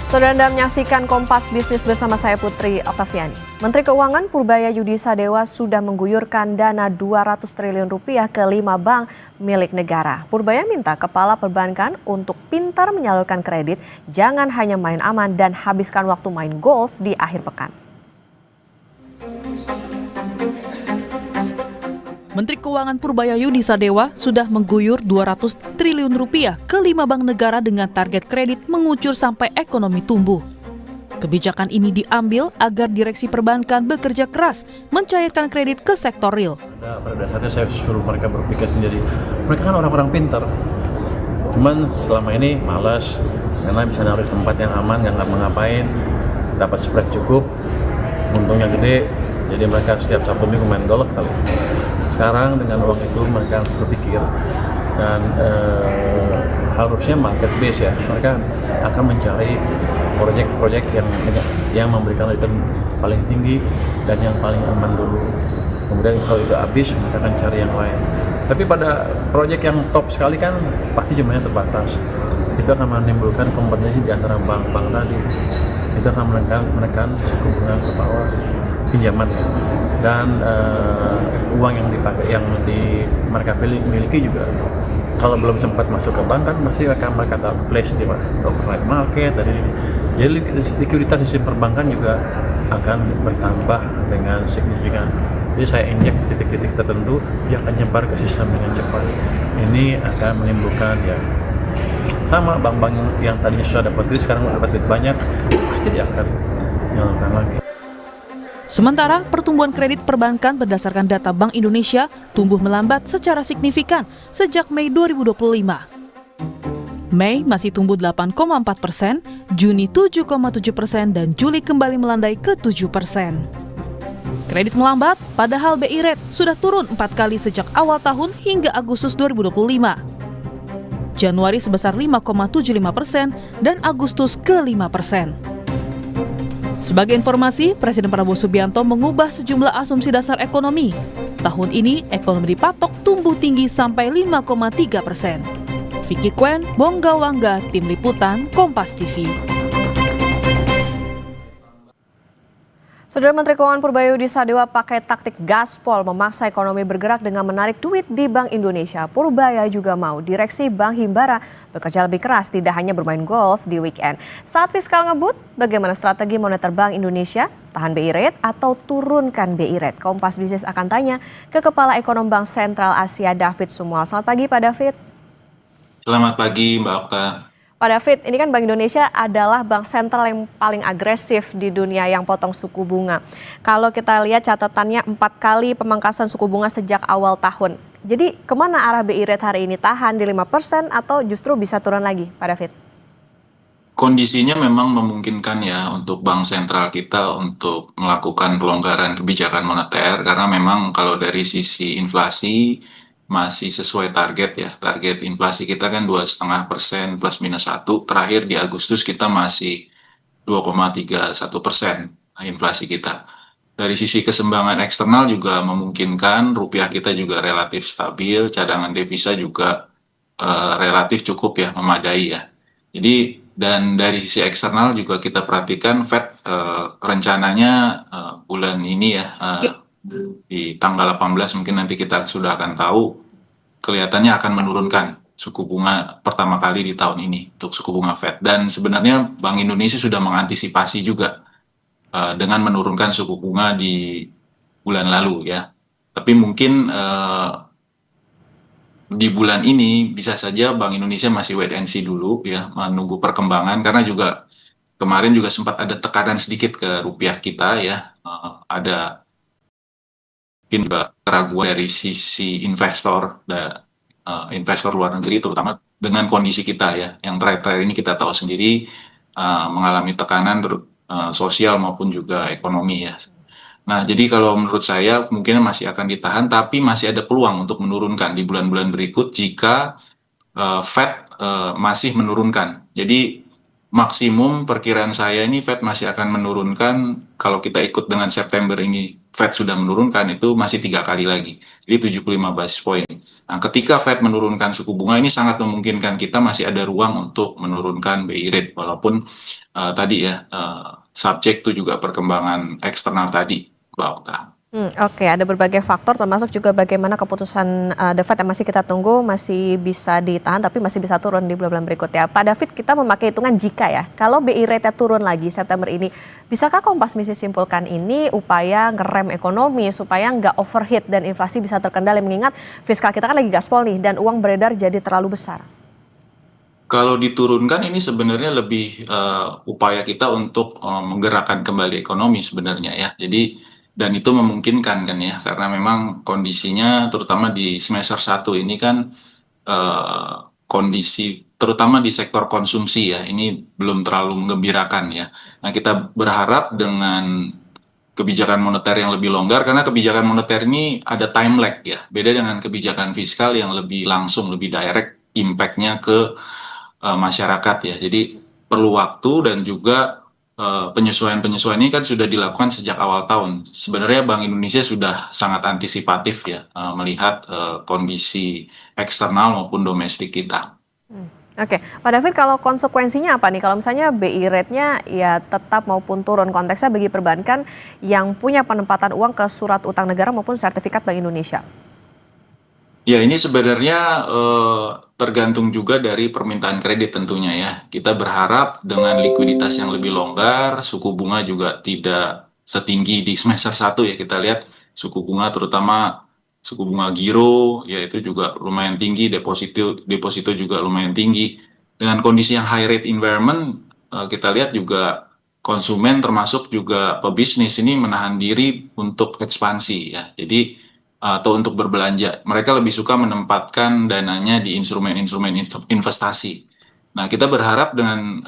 Saudara Anda menyaksikan Kompas Bisnis bersama saya Putri Oktaviani. Menteri Keuangan Purbaya Yudi Sadewa sudah mengguyurkan dana 200 triliun rupiah ke 5 bank milik negara. Purbaya minta kepala perbankan untuk pintar menyalurkan kredit, jangan hanya main aman dan habiskan waktu main golf di akhir pekan. Menteri Keuangan Purbaya Yudi Sadewa sudah mengguyur 200 triliun rupiah ke 5 bank negara dengan target kredit mengucur sampai ekonomi tumbuh. Kebijakan ini diambil agar direksi perbankan bekerja keras mencairkan kredit ke sektor real. Pada dasarnya saya suruh mereka berpikir sendiri. Mereka kan orang-orang pintar. Cuman selama ini malas karena bisa naruh di tempat yang aman, nggak ngapain, dapat spread cukup, untungnya gede. Jadi mereka setiap Sabtu Minggu main golf kali. Sekarang dengan uang itu mereka harus berpikir dan harusnya market base ya, mereka akan mencari proyek-proyek yang memberikan return paling tinggi dan yang paling aman dulu. Kemudian kalau itu habis mereka akan cari yang lain. Tapi pada proyek yang top sekali kan pasti jumlahnya terbatas. Itu akan menimbulkan kompetisi di antara bank-bank tadi. Itu akan menekan suku bunga ke bawah pinjaman dan uang yang dipakai mereka miliki juga kalau belum sempat masuk ke bank kan masih akan mereka place di overnight market jadi likuiditas sistem perbankan juga akan bertambah dengan signifikan. Jadi saya injek titik-titik tertentu dia akan nyebar ke sistem dengan cepat. Ini akan menimbulkan ya sama bank-bank yang tadinya sudah dapat duit sekarang dapat duit banyak pasti dia akan nyalurkan lagi. Sementara pertumbuhan kredit perbankan berdasarkan data Bank Indonesia tumbuh melambat secara signifikan sejak Mei 2025. Mei masih tumbuh 8,4%, Juni 7,7%, dan Juli kembali melandai ke 7%. Kredit melambat, padahal BI Rate sudah turun 4 kali sejak awal tahun hingga Agustus 2025. Januari sebesar 5,75% dan Agustus ke 5%. Sebagai informasi, Presiden Prabowo Subianto mengubah sejumlah asumsi dasar ekonomi. Tahun ini, ekonomi dipatok tumbuh tinggi sampai 5,3%. Vicky Kwen, Bongga Wangga, Tim Liputan, Kompas TV. Saudara Menteri Keuangan Purbaya Yudi Sadewa pakai taktik gaspol memaksa ekonomi bergerak dengan menarik duit di Bank Indonesia. Purbaya juga mau direksi Bank Himbara bekerja lebih keras, tidak hanya bermain golf di weekend. Saat fiskal ngebut, bagaimana strategi moneter Bank Indonesia? Tahan BI Rate atau turunkan BI Rate? Kompas Bisnis akan tanya ke Kepala Ekonom Bank Sentral Asia David Sumual. Selamat pagi Pak David. Selamat pagi Mbak Okta. Pak David, ini kan Bank Indonesia adalah bank sentral yang paling agresif di dunia yang potong suku bunga. Kalau kita lihat catatannya 4 kali pemangkasan suku bunga sejak awal tahun. Jadi kemana arah BI Rate hari ini? Tahan di 5% atau justru bisa turun lagi, Pak David? Kondisinya memang memungkinkan ya untuk bank sentral kita untuk melakukan pelonggaran kebijakan moneter karena memang kalau dari sisi inflasi masih sesuai target ya. Target inflasi kita kan 2,5% plus minus 1. Terakhir di Agustus kita masih 2,31% inflasi kita. Dari sisi keseimbangan eksternal juga memungkinkan, rupiah kita juga relatif stabil, cadangan devisa juga relatif cukup ya, memadai ya. Jadi dan dari sisi eksternal juga kita perhatikan Fed rencananya bulan ini ya di tanggal 18 mungkin nanti kita sudah akan tahu kelihatannya akan menurunkan suku bunga pertama kali di tahun ini untuk suku bunga Fed dan sebenarnya Bank Indonesia sudah mengantisipasi juga dengan menurunkan suku bunga di bulan lalu ya tapi mungkin di bulan ini bisa saja Bank Indonesia masih wait and see dulu ya menunggu perkembangan karena juga kemarin juga sempat ada tekanan sedikit ke rupiah kita ya ada mungkin juga keraguan dari sisi investor luar negeri terutama dengan kondisi kita ya yang terakhir ini kita tahu sendiri mengalami tekanan sosial maupun juga ekonomi ya. Nah jadi kalau menurut saya mungkin masih akan ditahan tapi masih ada peluang untuk menurunkan di bulan-bulan berikut jika Fed masih menurunkan. Jadi maksimum perkiraan saya ini Fed masih akan menurunkan kalau kita ikut dengan September ini Fed sudah menurunkan, itu masih 3 kali lagi, jadi 75 basis point. Nah, ketika Fed menurunkan suku bunga, ini sangat memungkinkan kita masih ada ruang untuk menurunkan BI rate, walaupun tadi ya, subject to juga perkembangan eksternal tadi, Mbak Okta. Oke, ada berbagai faktor termasuk juga bagaimana keputusan The Fed yang masih kita tunggu masih bisa ditahan tapi masih bisa turun di bulan berikutnya. Pak David, kita memakai hitungan jika ya, kalau BI rate-nya turun lagi September ini, bisakah Kompas Bisnis simpulkan ini upaya ngerem ekonomi supaya nggak overheat dan inflasi bisa terkendali, mengingat fiskal kita kan lagi gaspol nih dan uang beredar jadi terlalu besar? Kalau diturunkan ini sebenarnya lebih upaya kita untuk menggerakkan kembali ekonomi sebenarnya ya. Jadi dan itu memungkinkan kan ya, karena memang kondisinya terutama di semester 1 ini kan kondisi terutama di sektor konsumsi ya, ini belum terlalu menggembirakan ya. Nah, kita berharap dengan kebijakan moneter yang lebih longgar, karena kebijakan moneter ini ada time lag ya, beda dengan kebijakan fiskal yang lebih langsung, lebih direct impact-nya ke masyarakat ya. Jadi perlu waktu dan juga penyesuaian-penyesuaian ini kan sudah dilakukan sejak awal tahun. Sebenarnya Bank Indonesia sudah sangat antisipatif ya, melihat kondisi eksternal maupun domestik kita. Oke, Pak David, kalau konsekuensinya apa nih? Kalau misalnya BI rate-nya ya tetap maupun turun, konteksnya bagi perbankan yang punya penempatan uang ke surat utang negara maupun sertifikat Bank Indonesia? Ya, ini sebenarnya tergantung juga dari permintaan kredit tentunya ya. Kita berharap dengan likuiditas yang lebih longgar, suku bunga juga tidak setinggi di semester 1 ya. Kita lihat suku bunga terutama suku bunga giro ya itu juga lumayan tinggi, deposito juga lumayan tinggi. Dengan kondisi yang high rate environment, kita lihat juga konsumen termasuk juga pebisnis ini menahan diri untuk ekspansi ya. Jadi atau untuk berbelanja. Mereka lebih suka menempatkan dananya di instrumen-instrumen investasi. Nah, kita berharap dengan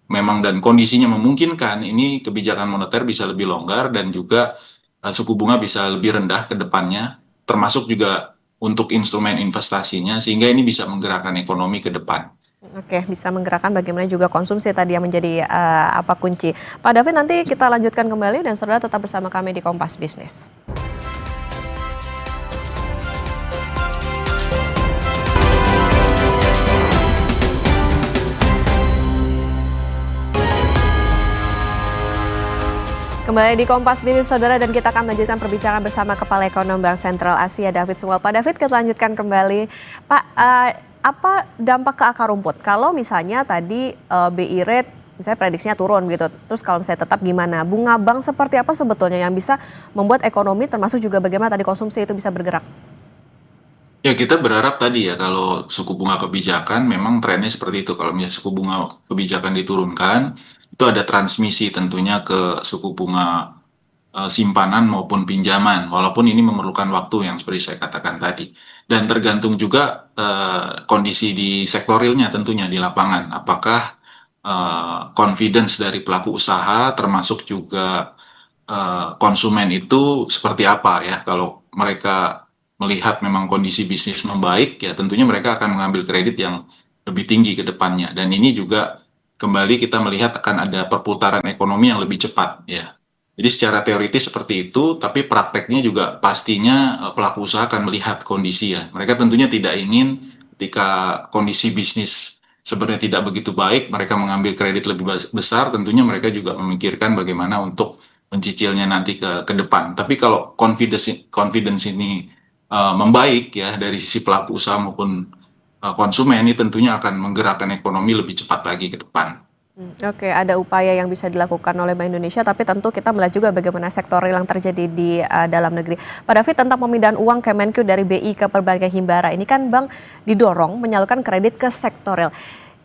memang dan kondisinya memungkinkan, ini kebijakan moneter bisa lebih longgar dan juga suku bunga bisa lebih rendah ke depannya, termasuk juga untuk instrumen investasinya, sehingga ini bisa menggerakkan ekonomi ke depan. Oke, bisa menggerakkan bagaimana juga konsumsi tadi yang menjadi apa kunci. Pak David, nanti kita lanjutkan kembali dan saudara tetap bersama kami di Kompas Bisnis. Kembali di Kompas Bisnis, saudara, dan kita akan melanjutkan perbincangan bersama Kepala Ekonom Bank Sentral Asia, David Sumual. Pak David, kita lanjutkan kembali. Pak, apa dampak ke akar rumput? Kalau misalnya tadi BI rate, misalnya prediksinya turun gitu, terus kalau misalnya tetap gimana? Bunga bank seperti apa sebetulnya yang bisa membuat ekonomi termasuk juga bagaimana tadi konsumsi itu bisa bergerak? Ya, kita berharap tadi ya, kalau suku bunga kebijakan memang trennya seperti itu. Kalau misalnya suku bunga kebijakan diturunkan, itu ada transmisi tentunya ke suku bunga simpanan maupun pinjaman, walaupun ini memerlukan waktu yang seperti saya katakan tadi. Dan tergantung juga kondisi di sektor realnya tentunya di lapangan. Apakah confidence dari pelaku usaha termasuk juga konsumen itu seperti apa ya. Kalau mereka melihat memang kondisi bisnis membaik, ya tentunya mereka akan mengambil kredit yang lebih tinggi ke depannya. Dan ini juga kembali kita melihat akan ada perputaran ekonomi yang lebih cepat ya. Jadi secara teoritis seperti itu, tapi prakteknya juga pastinya pelaku usaha akan melihat kondisi ya. Mereka tentunya tidak ingin ketika kondisi bisnis sebenarnya tidak begitu baik, mereka mengambil kredit lebih besar, tentunya mereka juga memikirkan bagaimana untuk mencicilnya nanti ke depan. Tapi kalau confidence ini membaik ya dari sisi pelaku usaha maupun konsumen, ini tentunya akan menggerakkan ekonomi lebih cepat lagi ke depan. Oke, ada upaya yang bisa dilakukan oleh Bank Indonesia, tapi tentu kita melihat juga bagaimana sektor real yang terjadi di dalam negeri. Pak David, tentang pemindahan uang Kemenq dari BI ke perbankan Himbara, ini kan bank didorong menyalurkan kredit ke sektor real.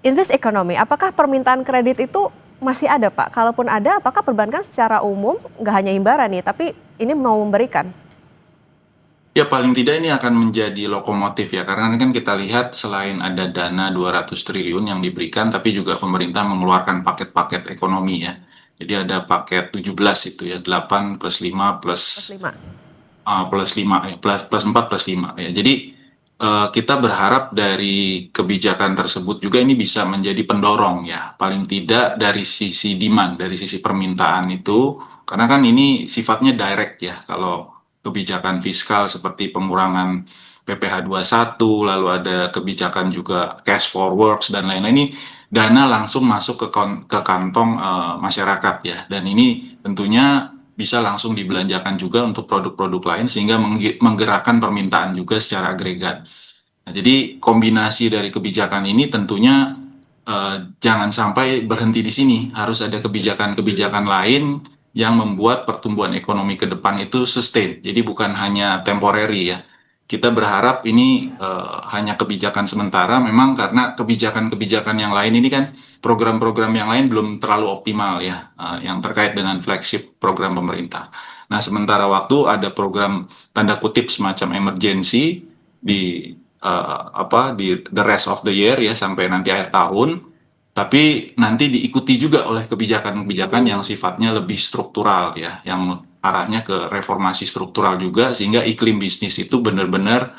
In this economy, apakah permintaan kredit itu masih ada, Pak? Kalaupun ada, apakah perbankan secara umum, nggak hanya Himbara nih, tapi ini mau memberikan? Ya, paling tidak ini akan menjadi lokomotif ya, karena kan kita lihat selain ada dana 200 triliun yang diberikan, tapi juga pemerintah mengeluarkan paket-paket ekonomi ya. Jadi ada paket 17 itu ya, 8 plus 5 plus 5 ya, plus 4 plus 5 ya. Jadi kita berharap dari kebijakan tersebut juga ini bisa menjadi pendorong ya, paling tidak dari sisi demand, dari sisi permintaan itu, karena kan ini sifatnya direct ya, kalau kebijakan fiskal seperti pengurangan PPh 21, lalu ada kebijakan juga cash for works dan lain-lain, ini dana langsung masuk ke kantong masyarakat ya, dan ini tentunya bisa langsung dibelanjakan juga untuk produk-produk lain sehingga menggerakkan permintaan juga secara agregat. Nah, jadi kombinasi dari kebijakan ini tentunya jangan sampai berhenti di sini, harus ada kebijakan-kebijakan lain yang membuat pertumbuhan ekonomi ke depan itu sustain. Jadi bukan hanya temporary ya. Kita berharap ini hanya kebijakan sementara, memang karena kebijakan-kebijakan yang lain ini kan program-program yang lain belum terlalu optimal ya, yang terkait dengan flagship program pemerintah. Nah, sementara waktu ada program tanda kutip semacam emergency di di the rest of the year ya, sampai nanti akhir tahun, tapi nanti diikuti juga oleh kebijakan-kebijakan yang sifatnya lebih struktural ya, yang arahnya ke reformasi struktural juga, sehingga iklim bisnis itu benar-benar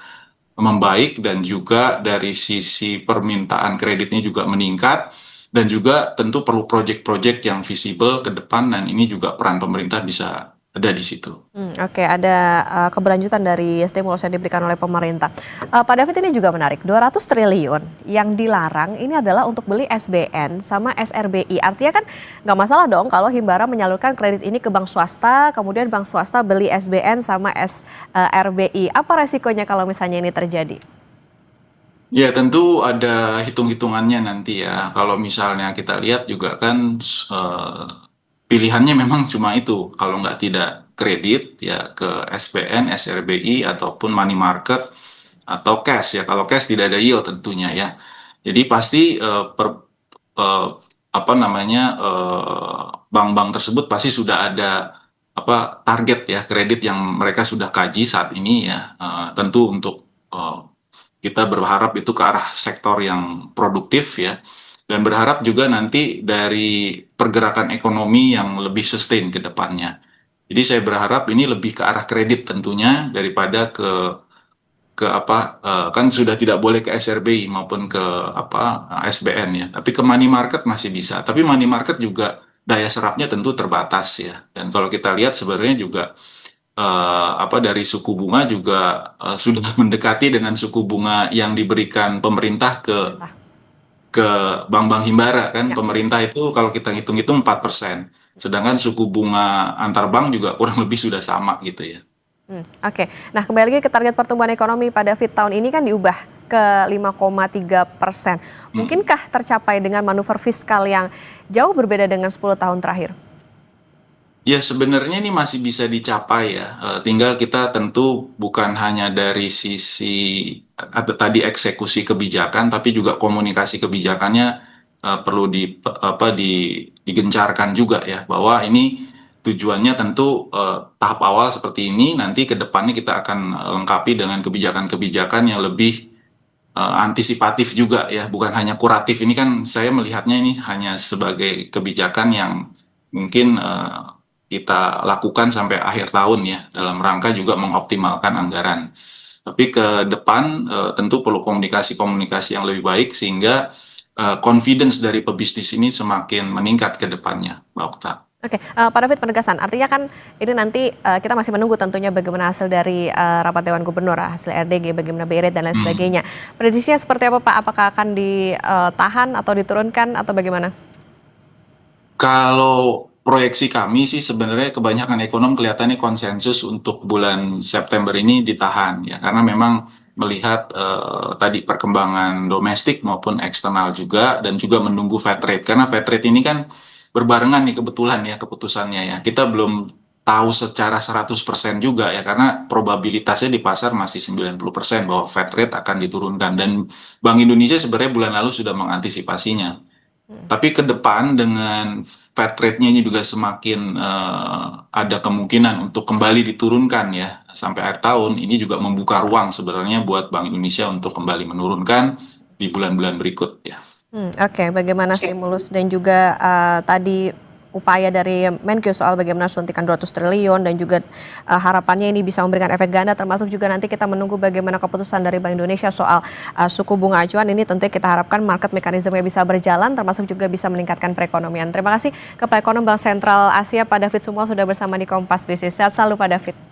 membaik dan juga dari sisi permintaan kreditnya juga meningkat, dan juga tentu perlu proyek-proyek yang visible ke depan, dan ini juga peran pemerintah bisa ada di situ. Oke, ada keberlanjutan dari stimulus yang diberikan oleh pemerintah. Pak David, ini juga menarik, 200 triliun yang dilarang ini adalah untuk beli SBN sama SRBI. Artinya kan nggak masalah dong kalau Himbara menyalurkan kredit ini ke bank swasta, kemudian bank swasta beli SBN sama SRBI. Apa resikonya kalau misalnya ini terjadi? Ya, tentu ada hitung-hitungannya nanti ya. Kalau misalnya kita lihat juga kan pilihannya memang cuma itu. Kalau nggak tidak kredit ya ke SBN, SRBI ataupun money market atau cash ya. Kalau cash tidak ada yield tentunya ya. Jadi pasti bank-bank tersebut pasti sudah ada target ya kredit yang mereka sudah kaji saat ini ya. Tentu untuk kita berharap itu ke arah sektor yang produktif ya, dan berharap juga nanti dari pergerakan ekonomi yang lebih sustain ke depannya. Jadi saya berharap ini lebih ke arah kredit tentunya daripada kan sudah tidak boleh ke SRBI maupun ke SBN ya, tapi ke money market masih bisa. Tapi money market juga daya serapnya tentu terbatas ya. Dan kalau kita lihat sebenarnya juga dari suku bunga juga sudah mendekati dengan suku bunga yang diberikan pemerintah ke bank-bank Himbara kan. Pemerintah itu kalau kita hitung-hitung 4%, sedangkan suku bunga antar bank juga kurang lebih sudah sama gitu ya. Oke. Nah, kembali lagi ke target pertumbuhan ekonomi pada David tahun ini kan diubah ke 5,3%. Mungkinkah tercapai dengan manuver fiskal yang jauh berbeda dengan 10 tahun terakhir? Ya, sebenarnya ini masih bisa dicapai ya. Tinggal kita tentu bukan hanya dari sisi ada tadi eksekusi kebijakan, tapi juga komunikasi kebijakannya perlu digencarkan juga ya. Bahwa ini tujuannya tentu tahap awal seperti ini, nanti ke depannya kita akan lengkapi dengan kebijakan-kebijakan yang lebih antisipatif juga ya, bukan hanya kuratif. Ini kan saya melihatnya ini hanya sebagai kebijakan yang mungkin kita lakukan sampai akhir tahun ya, dalam rangka juga mengoptimalkan anggaran. Tapi ke depan tentu perlu komunikasi-komunikasi yang lebih baik sehingga confidence dari pebisnis ini semakin meningkat ke depannya, Mbak Okta. Oke, Pak David, penegasan artinya kan ini nanti kita masih menunggu tentunya bagaimana hasil dari rapat Dewan Gubernur, hasil RDG, bagaimana BI Rate dan lain sebagainya. Prediksinya seperti apa Pak? Apakah akan ditahan atau diturunkan atau bagaimana? Kalau proyeksi kami sih sebenarnya kebanyakan ekonom kelihatannya konsensus untuk bulan September ini ditahan ya, karena memang melihat tadi perkembangan domestik maupun eksternal juga, dan juga menunggu Fed rate, karena Fed rate ini kan berbarengan nih kebetulan ya keputusannya ya. Kita belum tahu secara 100% juga ya, karena probabilitasnya di pasar masih 90% bahwa Fed rate akan diturunkan, dan Bank Indonesia sebenarnya bulan lalu sudah mengantisipasinya. Tapi ke depan dengan Fed rate-nya ini juga semakin ada kemungkinan untuk kembali diturunkan ya sampai akhir tahun, ini juga membuka ruang sebenarnya buat Bank Indonesia untuk kembali menurunkan di bulan-bulan berikut ya. Oke, bagaimana stimulus dan juga tadi upaya dari Menkyu soal bagaimana suntikan 200 triliun dan juga harapannya ini bisa memberikan efek ganda, termasuk juga nanti kita menunggu bagaimana keputusan dari Bank Indonesia soal suku bunga acuan. Ini tentunya kita harapkan market mekanismenya bisa berjalan, termasuk juga bisa meningkatkan perekonomian. Terima kasih Kepala Ekonom Bank Sentral Asia Pak David Sumual sudah bersama di Kompas Bisnis. Sehat selalu Pak David.